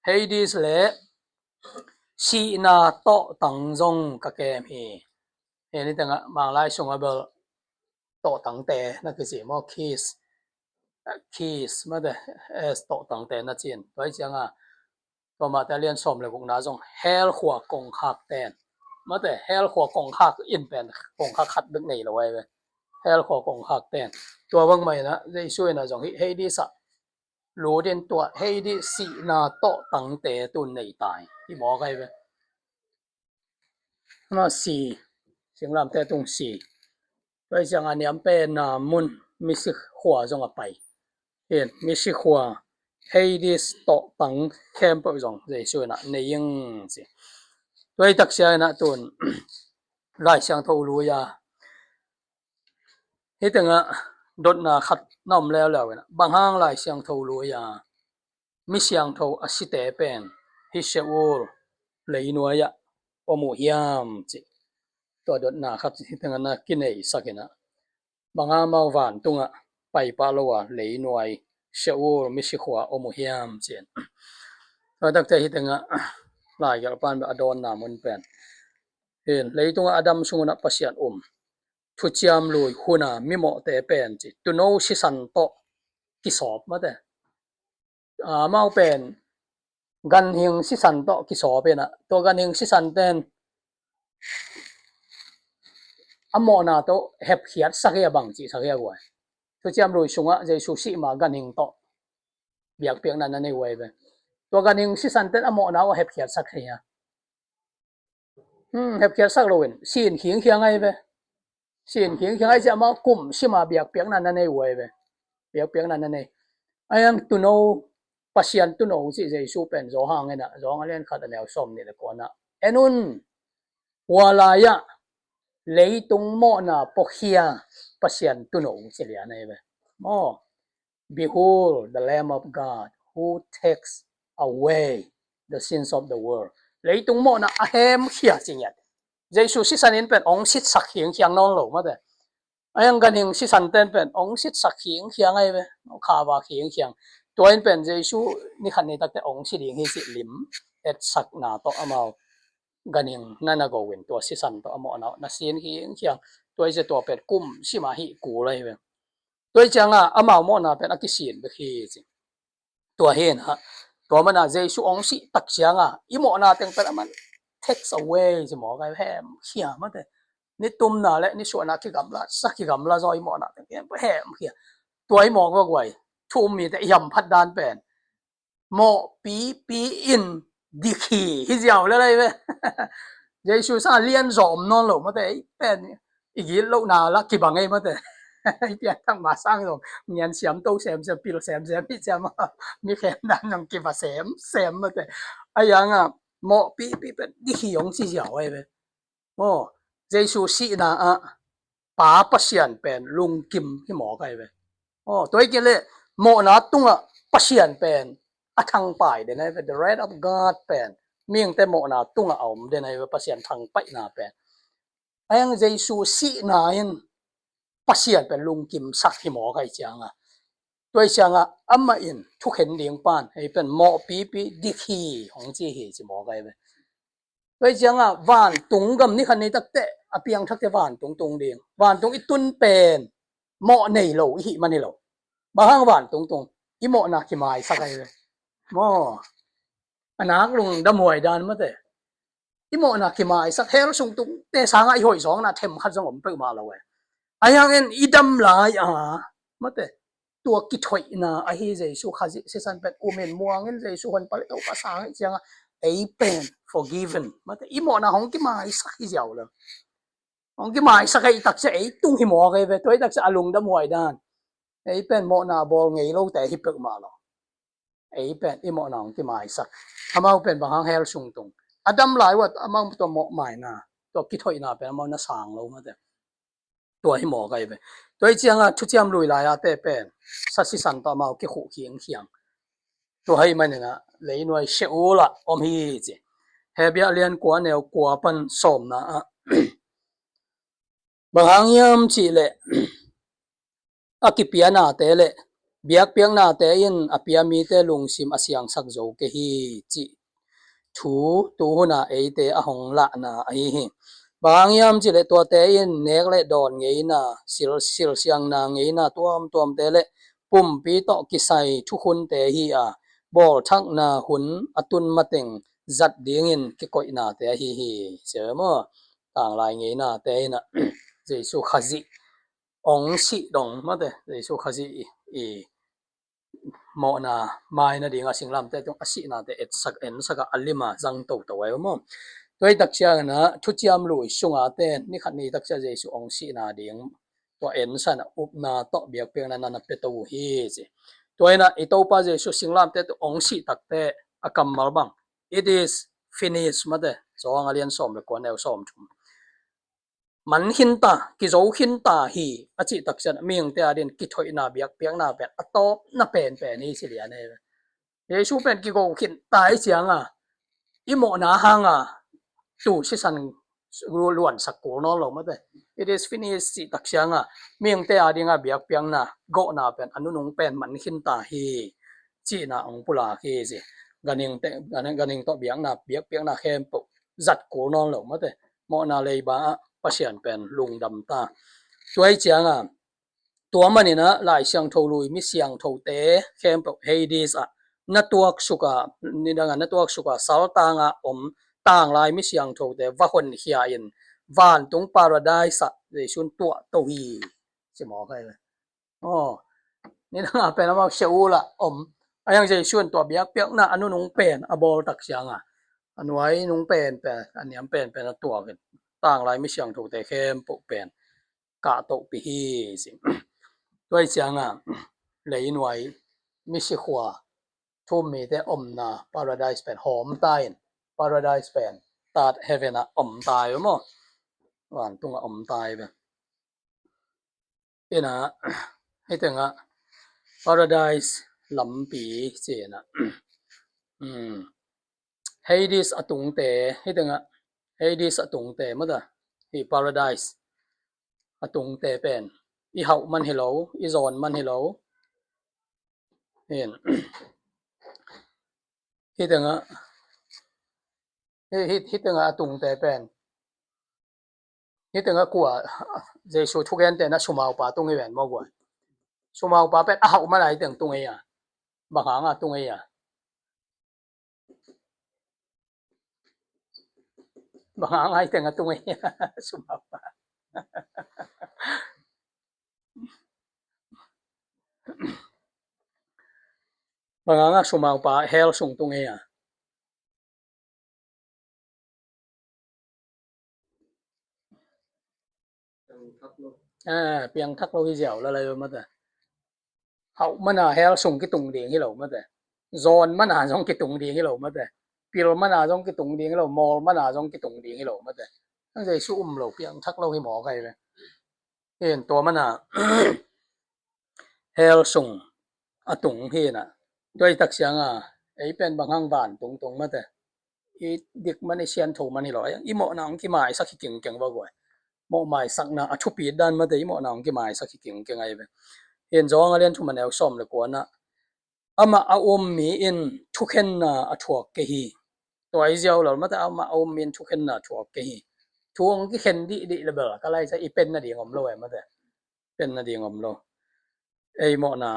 Hades le si na to tang zong ka kem hi ni tanga mang lai sunga bel to tang te na ki si mo kiss ma de es to tang te na chin toi changa to ma ta lian som le gong na zong hell khwa kong khak ten ma de hell khwa kong khak in pen kong khak khat bek nei lo wai ve hell khwa kong khak ten to bang mai na Jesu na zong hi Hades sa lo den to Hades si na to tang te tun nei tai hi mo kai ve ma si singlam te tung si toi chang an yam pen na mun mi si khwa zong a pai hen mi si khwa Hades to tang khem po zong Jesu na neing chi toi tak sia na tun รายเสียงโทรู้ยาเฮ็ดงะดดนาขัดน้อมแล้วนะบางห้างรายเสียงโทรู้ยามีเสียงโทอสิเตเป็นฮิเชอูรเลยนัวยะอมุยามจิตัวดดนาขัดเฮ็ดงะนะกินไอสักนะบางห้างมาวานตุงะไปปาลวะเลยนวยเชอูรมิสิขวาอมุยามจิตัวตักแต่เฮ็ดงะลายกะปานบะอดอนนามุนเป็นเห็นเลยตุงะอดัมสุงนะปะเสียนทุจามลุยหุนามิโมเตเป็นจิตุโนชิสันโตกิสอบมาแต่มาเป็นกันหิงชิสันโตกิสอบเป็นนะตัวกันหิงชิสันเตนอโมนาโตเฮ็บเขียดสักยาบังจิสักยากวยทุจามลุยสุงะเจสุชิมากันหิงโตเบียกเปียงนั้นในเวยเป็นตัวกันหิงชิสันเตนอโมนาว่าเฮ็บเขียดสักยาเฮ็บเขียดสักโลเวนสินขิงเขียงไงเปสินขิงเขียงไอ้จะมากุ่มสิมาเบียกเปียงนั้นในเวยเปเบียกเปียงนั้นในไอ้ยังตุโนปัสยันตุโนสิเจสุเป็นโจหางไงนะโจหางเล่นขัดแนวส้มนี่แหละก่อนนะเอนุนวาลายะเลยตุงโมนาปกเฮียปัสยันตุโนสิเลียนะเว้ยBehold the Lamb of God who takes away the sins of the world เลยตุงโมนาอะเฮมเฮียสิเนี่ยเจสุสิสันเป็นองค์สิสักเฮียงเฮียงนองโลมาแต่ไอ้ยังกันหิงสิสันเป็นองค์สิสักเฮียงเฮียงไงเว้ยคาวาเฮียงเฮียงตัวนี้เป็นเจสุนี่คันนี้ตั้งแต่องค์สิเลียงให้สิลิมเอ็ดสักนาโตอมากันหิงนั่นน่ะก็เว้นตัวสิสันโตอมาเนาะน่ะเสียงเฮียงเฮียงตัวจะตัวเป็นกุ่มสิมาหิกูเลยเว้ยตัวจังอ่ะอมาโมนาเป็นอกิสินเบคีจิตัวเห็นฮะตัวมันน่ะเจสุองค์สิตักจังอ่ะอีโมนาตึงเป็นมัน takes away จิหมอไกแฮมเฮียมาแต่นี่ตุ่มน่ะและนี่ส่วนน่ะคิกำละสักคิกำละซอยหมอน่ะตึงแฮมเฮียตัวไอ้หมอก็ไว้ทุ่มมีแต่ยำพัดดานเป็นหมอปีอินดิคีฮิเจ้าแล้วเลยเว้ยเจสุซาเลียนจอมนอนหลงมาแต่เป็นอีกโลกนาละกี่บังไงมาแต่เปียทั้งมาสร้างลงเงินเสียมโตแสมเสียปีละแสมพี่จะมามีแค่นั้นนำกี่ว่าแสมมาแต่ไอ้ยังอ่ะหมอปีเป็นดิคีของสิเจ้าไว้เว้ยโอ้เจสุสินะอ่ะป๋าปะเสียนเป็นลุงกิมที่หมอไกเว้ยโอ้ตัวอีกเลยหมอนะตุงอ่ะปะเสียนเป็นอะทางป่ายเด้นะเป็น the right of God เป็นเมียงแต่หมอนะตุงอ่ะเอาเด้นะปะเสียนทางไปนะเป็นไอ้ยังเจสุสินะยันปะเสียนเป็นลุงกิมสักที่หมอไกจังอ่ะตัวจังอ่ะอัมมาอินทุกเห็นเลี้ยงปานให้เป็นหมอปีดิคีของจีเฮจิหมอไกเว้ยตัวจังอ่ะวานตุงกำนี่คันนี้ตักแต่อเปียงทักแต่วานตุงเดียงวานตุงอีตุนเป็นหมอในโลอีหิมันนี่โลบางวานตุงอีหมอนะขี้ไม้สักไกเว้ยหมออันนักลุงดำหวยดานมาแต่อีหมอนะขี้ไม้สักเฮลสุงตุงแต่สางไอ้หอยสองนะเทมคัดสงมไปมาแล้วเว้ยไอ้ยังเอ็นอีดำหลายมาแต่ตัวกิถอยนะไอ้เจสุขจิเสสันเป็นอุเมนมัวเงินเจสุคนปลิตเอาภาษาจังไอ้เป็น forgiven มาแต่อีหมอนะของกิมาไอ้สักที่เจ้าเลยของกิมาไอ้สักไอ้ตักจะไอ้ตุ้งหิมอไงเว้ยตัวไอ้ตักจะอารมณ์ดำหวยด้านไอ้เป็นหมอนะบอลไงเราแต่ฮิปเปกมาหรอไอ้เป็นอีหมอนะของกิมาไอ้สักทำไมเป็นบางเฮลสุงตรงอดัมหลายว่าอามาตัวหมอใหม่นะตัวกิถอยนะเป็นอามานะสางเรามาแต่ตัวให้หมอไกไปตัวจังอ่ะทุกจำลุยลายอ่ะแต่เป็นสัตว์สันต่อมากี่ขู่เขียงตัวให้มันนะเลยหน่วยเชื่อละอมฮีจีเฮเบียเลียนกว่าแนวกว่าปันสมนะบางยามจีเล่อากิปียนาเตเล่เบียกเปียงนาเตอินอเปียมีเตลุงซิมอาเสียงสักโจเกฮีจีทูตูน่ะเอเตอหงละนะไอ้บางยามจิเลตัวเตอินเนกเลดอนเงยนะสิลเสียงนางเงยนะตัวมเตเลปุ่มปีโตกิไซทุกคนเตฮีบอลทักนาหุนอตุนมาเต็งจัดเดียงินกิกอยนาเตฮีเจอมั้งต่างลายเงยนะเตนะเจสุขจิองสิดงมาเตเจสุขจิหมอนะไม่นะดีงาสิงลำแต่ตรงอสินะเตเอ็ดสักอัลลิมาจังโตตัวไว้มั้งตัวตักเชียงนะทุกจำลุยสุงอาเตนนี่ขันนี้ตักเชียงเจสุองสินาดีงตัวเอ็นสันอุบนาโตเบียกเปียงนั้นเป็ดตัวฮีจีตัวน่ะไอตัวป้าเจสุสิงลำแต่ตัวองสิตักเตอากำมาบัง it is finished มาเตจองอาเลียนสอมเลยกวนแนวสอมจุ่ม มันหินตากิโจหินตาฮีอจิตักฉันมีงเตอดินกิถอยนาเบียกเปียงนาเป็นอตอบนาเป็นนี่สิเลียเนี่ยเยซูเป็นกิโกหินตายเสียงอิโมนาหังตูชิสันล้วนสักกูนอลมาเต it is finished จิตักฉันมีงเตอดินเบียกเปียงนาโกนาเป็นอนุนงเป็นมันหินตาฮีจีนาองปุลาฮีสิganing te ganing to biang na biak piang na khem po zat ko non lo ma te mo na lei ba pasian pen lung dam ta tuai chiang tua mani na lai siang tho lui mi siang tho te khem po hades na tuak suka ni danga na tuak suka sal tanga tang lai mi siang tho te va hon hia in van tung paradise de sun tua to hi si mo kai le ni danga pen ma seula ayang jay suan to biak piak na anu nung pen abol tak siang anuai nung pen aniam pen na tua ken tang lai mi siang tho te khem po pen ka to pi hi sim toi siang lei nuai mi si khwa thum mi te na paradise pen hom tai paradise pen tat heaven tai mo wan tung tai be ena hetenga paradise lampi chena Hades atung te hetenga Hades atung te mada hi paradise atung te pen I hau man hello I zon man hello hen hetenga atung te pen hetenga kwa jesu thugen te na sumau pa tung wen mo gwa sumau pa pen hau man ai teng tung ya banga tung ya banga ai teng tung ya sumau pa banga sumau pa hell sung tung ya piang thak lo hi jiao la lai ma ta hau mana hel sung ki tung ding hi lo ma ta zon mana jong ki tung ding hi lo ma ta pil mana jong ki tung ding hi lo mol mana jong ki tung ding hi lo ma ta ang jai su lo piang thak lo hi mo kai le hen to mana hel sung atung hi na doi tak siang ei pen bang hang ban tung ma ta I dik man I sian tho man hi lo I mo na ong ki mai sak ki king ba go mo mai sak na a thu pi dan ma te mo na ong ki mai sak ki king ai be hen zong alian thu man el som le ko na ama mi in thu khen na a thuak ke hi to ai jiao lo ma ta ama min thu khen na thuak ke hi thuong ki khen di le ba ka lai sa I pen na ding om lo ma ta pen na ding om lo ei mo na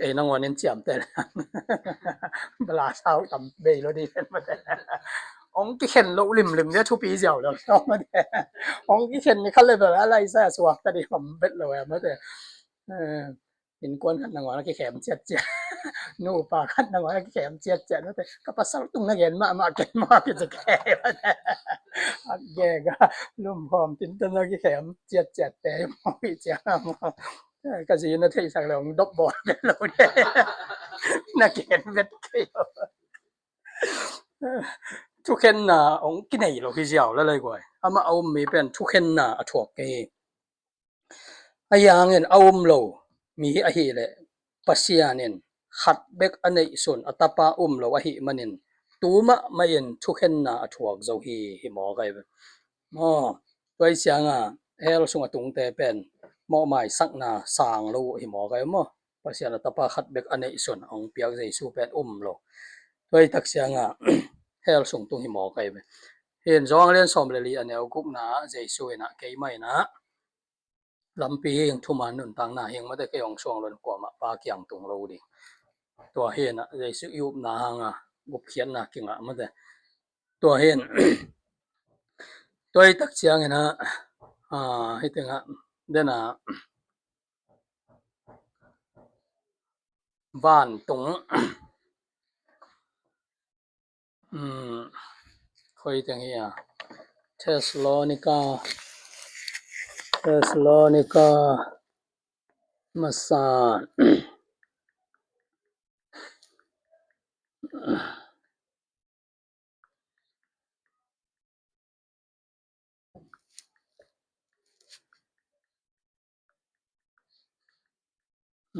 ei na ngwan en chiam te bla sao tam be lo di pen ma ta ong ki khen lo lim ne thu pi jiao lo ma ta ong ki khen ni khan le ba lai sa suak ta di om bet lo ma ta in kwan khat na ngwan ki khem chet no pa khat na ngwan ki khem chet no te ka pasal tung na gen ma ken ma ki je ke ak ge ga lum hom tin tan ki khem chet te mo pi cha mo ka ji na thei sak long dop bo lo de na ken vet ke thu khen na ong ki nei lo ki jiao la lai goi ama mi pen thu khen na a thok ke ayang en lo mi a hi le pasianin khat bek anei sun atapa lo a hi manin tuma main thu khen na a thuak zo hi mo gai mo toi siang hel sunga tung te pen mo mai sak na sang lo hi mo gai mo pasian atapa khat bek anei sun ong piak jai su pen lo toi tak siang hel sung tung hi mo gai hen zong len som le li aneu gup na jai su na ke mai na lampi heng thuman nun tang na heng ma te ke ong song lon ko ma pa kyang tung lo di to hen jesu yup na hanga gup khian na kinga ma te to hen toi tak chiang ena hitenga dena van tung khoi teng hi Thessalonica masan เ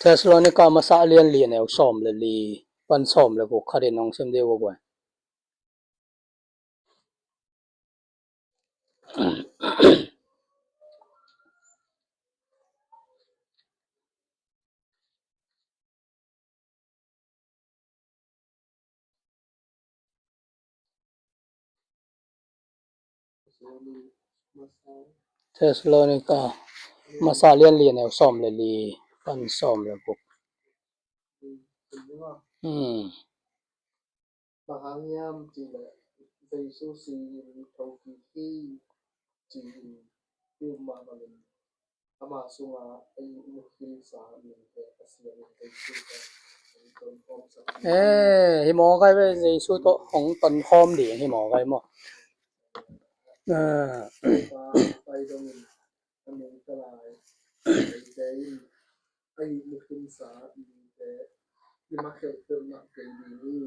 ทสโลนี่ก็มาสาเลียนเลียนเอาซ้อมเลยลีปันซ้อมเลยกูคาเดนองเซมเดียวกว่าเทสโลนี่ก็มาสาเลียนเลียนเอาซ้อมเลยลีปันซ้อมเลยกูBahangiyam jila Vaisu si Tawfiqi jili Yumamalin Ama sunga ay mukhi sa Minke Asya Vaisu ka Ton Hom sa ฮิโมไกไปในสุดของตอนพร้อมเดียงฮิโมไกมั้งไปตรงนี้อันนี้ก็ลายใจไอ้มukhi sa Minke Lima kelter na kay dini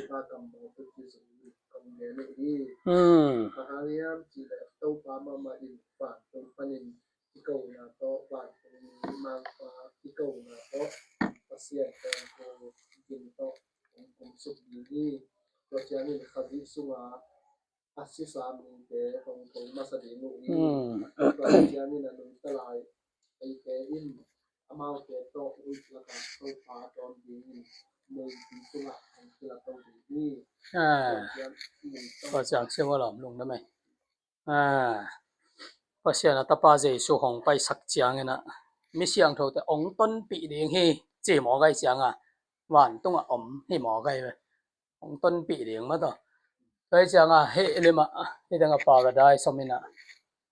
kakam mo pagkisa kamgene kahangyan sila tau pama maimpa tau panin ikaw na to mang pa ikaw na to pasya ko ginto kung subdini to siyanin khabi sunga asi sa amin te kung masadino to siyanin anong talay ay kain amau ke to ulaka to pa to dini may sunga ang sila to dini ก็จะเชื่อว่าหลอมลงได้ไหมเพราะเชื่อนะตาป้าเจสุของไปสักเจียงนะไม่เสียงเท่าแต่องต้นปีเดียงให้เจหมอไก่เจียงหวานต้องอมให้หมอไก่ไปองต้นปีเดียงมาต่อไก่เจียงเฮ้เลยมาที่ตั้งปาราไดส์สมินะ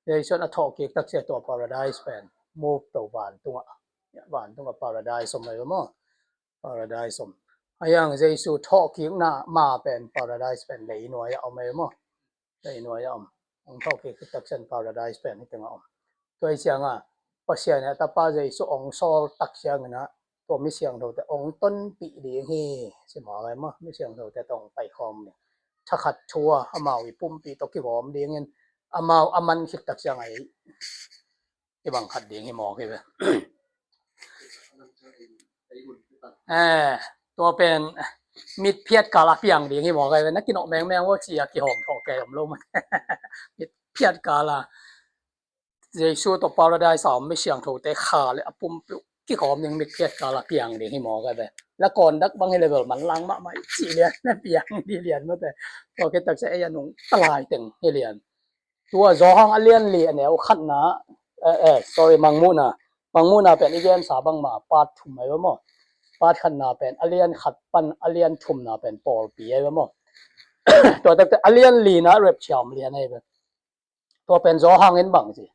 เดี๋ยวชวนทอกเกตักเสียตัวปาราไดส์เป็นมูฟตัวหวานต้องปาราไดส์สมัยมั้งปาราไดส์สมอย่างเจสุทอกเกียงน่ะมาเป็นปาราไดส์เป็นเลยหน่วยเอาไหมมั้งเลยหน่วยองทอกเกตักเสียปาราไดส์เป็นที่ตั้งตัวเจียงเพราะเสียเนี่ยตาป้าเจสุองโซตักเสียงนะตัวไม่เสียงเท่าแต่องต้นปีเดียงให้ใช่หมออะไรมั้งไม่เสียงเท่าแต่ต้องไปคอมเนี่ยถ้าขัดชัวอามาวิปุ่มปีตกี่หอมเดียงเงินอามาอามันคิดตักเสียงไอ้บางขัดเดียงให้หมอแค่แบบตัวเป็นมิดเพียดกาลาเปียงเดียงให้หมอแค่แบบนักกินออกแมงว่าเจียกี่หอมทอแกผมรู้มั้ยมิดเพียดกาลาเจสูตัวปาราไดส์ไม่เสียงเท่าแต่ขาเลยปุ่มกี่หอมยังมิดเพียดกาลาเปียงเดียงให้หมอแค่แบบแล้วก่อนดักบางให้เลเวลมันลังมากไหมสี่เรียนนั่นเปียงดีเรียนมาแต่ตัวแค่ตักเสียไอ้ยันหนุ่งตลายตึงให้เรียนตัวจอห้องเลียนเรียนเนี่ยขัดนะsorry มังมูนะเป็นอีเกนสาบังมาปาดถุ่มไว้บ่ปาดขันนาเป็นอเลียนขัดปันอเลียนถุ่มนาเป็นปอลปีไว้บ่ตัวแต่อเลียนลีนะเรบชามเลียนให้แบบตัวเป็นจอห้องเงินบังสิ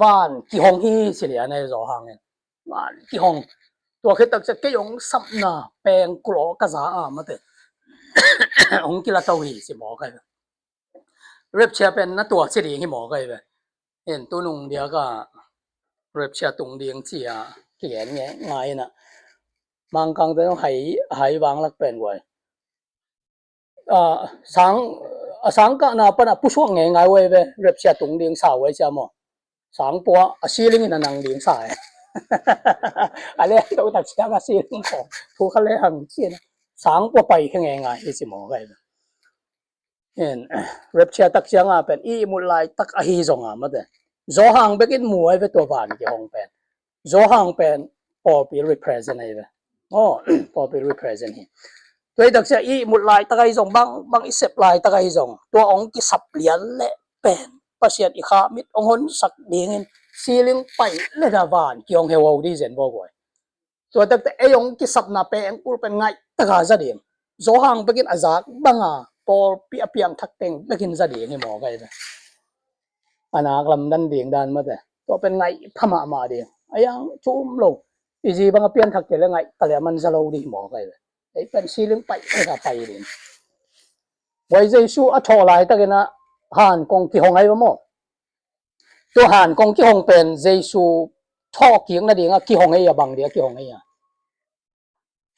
วานกี่ห้องฮีสิเลียนในจอห้องเงินวานกี่ห้องตัวคือตักจะกี่ห้องสับนาแปลงกรอกระซามาเตองกิลาตวีสิหมอกันเรบเชียเป็นนัตัวสิเลียงให้หมอกันแบบเห็นตัวนุ่งเดียวก็เรบเชียตรงเลียงเจียเขียนเงี้ยง่ายนะบางครั้งต้องให้วางลักเป็นไว้สังก็น่าปนผู้ช่วงง่ายๆไว้เว้ยเรียบเชียตรงเลียงสาวไว้จะมั้งสังปัวซีลิงนั่นนังเลียงสายอะไรตัวตัดเชียก็ซีลิงของผู้เขาเลยหังเชียนะสังปัวไปแค่ง่ายๆที่สิหมอไว้เห็นเรียบเชียตักเชียงเป็นอีมุลไลตักอหิจงมาเด้โจหังเบกินมวยไปตัวบ้านกี่ห้องเป็นโจหังเป็นพอปี represent ไอ้เว้ยพอปี represent นี่ตัวตักเชียอีมุลไลตักอหิจงบางอิเซปไลตักอหิจงตัวองค์กิสับเลียนเละเป็นประเสียดอีขามิดองหนสักเดียงซีลิงไปเลดาบ้านกี่ห้องเฮวาวดีเซนบ่บ่อยตัวตักแต่ไอ้องค์กิสับนาเป็นกูเป็นไงตักอาจะเดียงโจหังเบกินอาจากบังพอปีอภิยังทักเต็งเบกินจะเดียงให้หมอไงเว้ยอันนั้นกำดันเดียงดันมาแต่ตัวเป็นไงพม่ามาเดียงไอ้ยังชุ่มลงอีจีบางเพียนทักเจริญไงแต่ละมันจะเราดีหมอไงเลยไอ้เป็นซีลิงไปไอ้ก็ไปเรียนไว้ใจสู้อัฐอลายตะกันนะหานกงกี่ห้องไอ้บ้างมั้งตัวหานกงกี่ห้องเป็นใจสู้ท่อเกียงนั่นเองกี่ห้องไอ้ยาบังเดียกี่ห้องไอ้ยา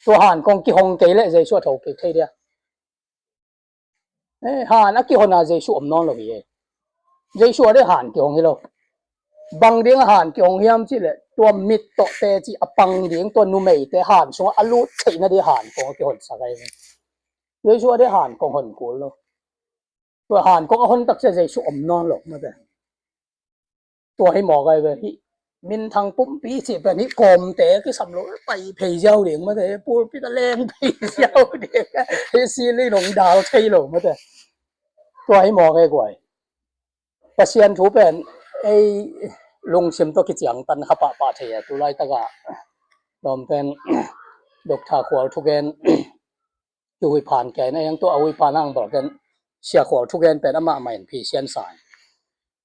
ตัวหานกงกี่ห้องเกลี่ยใจสู้ท่อเกียงเทียหานกี่ห้องน่าใจสู้อมนอนเลย dây xua để hàn kiểu như lâu bằng điếng hàn kiểu hiếm chứ lệ tua mít tọ tê chỉ bằng điếng tua nu mày tê hàn xuống alu thấy nó đi hàn có kiểu hồn sao đây dây xua để hàn có hồn của lâu tua hàn có hồn tắc sẽ dây xua non lộc mà đây tua hay mò cái về mình thằng bún bí chỉ về ní còm té cái sầm lỗ bay phì dâu điện mà thế bùi bí ta lên phì dâu điện cái xì lì đồng đào thay lỗ mà thếตัวให้มองไอ้กวยประเซียนถูเป็นไอ้ลงชิมตัวกิจยังตันขับปะปะเทียตัวไรตะกะดอมเป็นดอกทาขวาทุกเกนอยู่วิพานแกนะยังตัวเอาวิพานั่งบอกกันเสียขวาทุกเกนเป็นอามาใหม่พี่เซียนสาย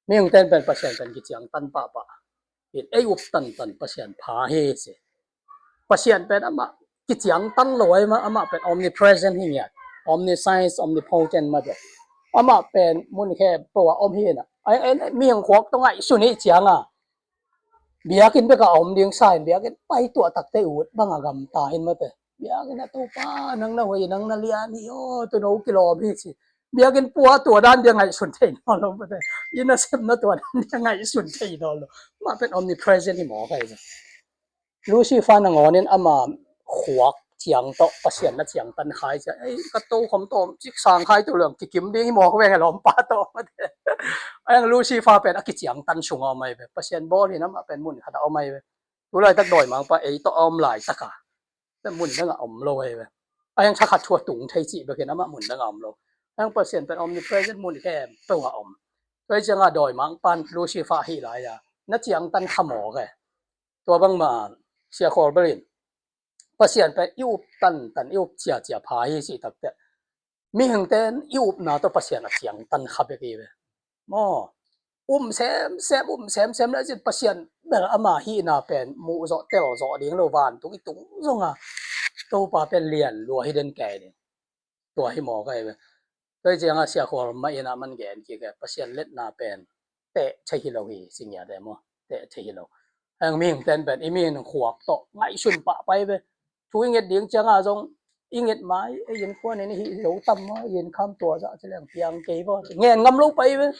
ไม่ยังเต้นเป็นประเซียนเป็นกิจยังตันปะปะเห็นไอ้อุบตันตันประเซียนพาเฮเสประเซียนเป็นอามากิจยังตันลอยมาอามาเป็น omnipresent ที่เนี่ย omniscience omnipotent มาเด็กอามาเป็นมุนแค่ตัวอมเฮน่ะไอ้เมียงขวกต้องไอ้สุนิจังอ่ะเบียกินไปกับอมเลี้ยงสายเบียกินไปตัวตักเตอุดบางอะกำตาเห็นมาแต่เบียกินตัวป้านังนาเวยนังนาเลียนี่โอ้ตัวโนกิโลพี่สิเบียกินปัวตัวด้านยังไงสุนเทนนอนลงไปแต่ยินนะเซมนะตัวด้านยังไงสุนเทนนอนลงมาเป็น omnipresent ที่หมอไปเลยรู้สิฟ้านังอ๋อเนี่ยอามาขวกเจียงโตประเสียนนะเจียงตันขายจะไอ้กระโตขมโตจิกสางขายตัวเหลืองกิกิมดิ้งหมอเขาแม่งหลอมปลาโตมาเถอะไอ้รู้สิฟ้าเป็นกิจยังตันสูงเอาไม่แบบประเสียนบอลนี่นะมาเป็นมุนขนาดเอาไม่แบบตัวไรตักดอยมังปะไอ้ตัวอมหลายตะกะแต่มุนตั้งอมโลยแบบไอ้ยังชักขัดชัวตุงไทยจีแบบนั้นมามุนตั้งอมโลไอ้ยังประเสียนเป็นอมนี่เพรสมุนแค่ตัวอมโดยจังอ่ะดอยมังปันรู้สิฟ้าฮีหลายอ่ะนัดเจียงตันขมอแกตัวบางมาเสียคอร์เบรินประเสียนเป็นยุบตันยุบเจียเจียพายสิตักแต่มีหึงเต้นยุบนาตัวประเสียนเจียงตันขับไปกี่เว้ยมอแซมแล้วจะประเสียนเมื่ออามาฮีนาเป็นมูโซเตลโซเลี้ยงโลวานตุงซงอ่ะตัวป่าเป็นเลียนรัวให้เดินแก่เนี่ยตัวให้หมอไกเว้ยโดยจังอ่ะเสียคอร์ไม่นามันแก่กี่แกประเสียนเล็ดนาเป็นเตะใช่ฮิโลฮีสิ่งอย่างเดียวมั้งเตะใช่ฮิโลยังมีหึงเต้นเป็นอีมีหนึ่งขวบโตไงชุนปะไปเว้ยทุกอย่างเดียงจังอ่ะจงอีเงี้ยไม้ไอ้ยันพวกนี้นี่หิวตั้มว่ายันข้ามตัวจะเรื่องเพียงเกี่ยวกับเงี้ยงำลูกไปเว้ย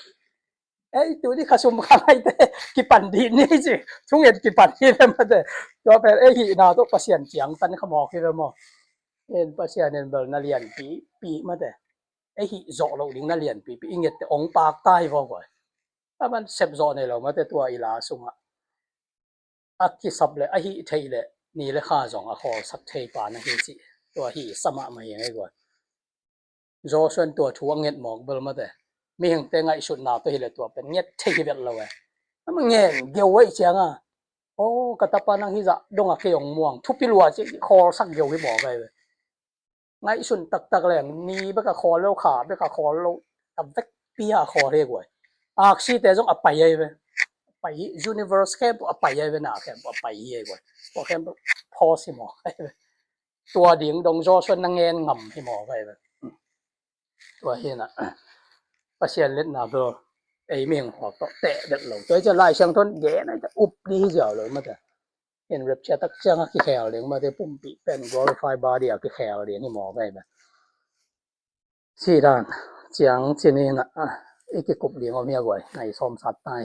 ไอ้ตัวที่ข้าชมข้าไม่ได้กี่ปันดีนี่สิทุกอย่างกี่ปันดีเลยมาแต่ตัวเป็นไอ้หีนาตัวประเสียนเจียงตันขมอกที่เราหมอเอ็นประเสียนเอ็นเบลนาเลียนปีมาแต่ไอ้หีโจเราดิ้งนาเลียนปีอีเงี้ยแต่องปากใต้พอก่อนถ้ามันเซฟโจในเรามาแต่ตัวอีลาสุงอ่ะอักที่สับเลยไอ้หีเทเลยนี่เลยข้าจงอ่ะขอสับเทปานะฮีสิตัวหีสมะมาอย่างไงก่อนโจส่วนตัวทัวเงียหมอกเบลมาแต่มีหึงแต่ไงสุดหนาตัวหีเลยตัวเป็นเงียเทเบ็ดเราเว้ยมันเงี้ยเกี่ยวไว้เชียงอ่ะโอ้กระตับปานังฮิจะดงอ่ะเกี่ยงม่วงทุบพิลัวจิคอสักเกี่ยวให้หมอกเลยไงสุดตักแหลงนี่เบกคอเลี้ยวขาเบกคอเลี้ยวตับเวกปียคอเรียกว่าอาชีแต่จงอภัยเลยไป universe แค่อภัยเลยนะแค่อภัยเลยว่าพอแค่พอสิหมอตัวดิ่งดงโจชวนนังเงินงำให้หมอไปตัวเห็นอ่ะประเสียนเล็ดนาเบลไอ้เมียงหัวโตเตะเด็ดหลงตัวจะไล่เชียงทนแย่นะจะอุบดีเจียวเลยมาแต่เห็นเร็บเชียตักเชียงกี่แขวเลี้ยงมาแต่ปุ่มปีเป็น glorify body กี่แขวเลี้ยงให้หมอไปแบบสี่ด้านเจียงที่นี่นะไอ้กี่กบเลี้ยงเอาเมียก่อยในซ้อมสัตว์ตาย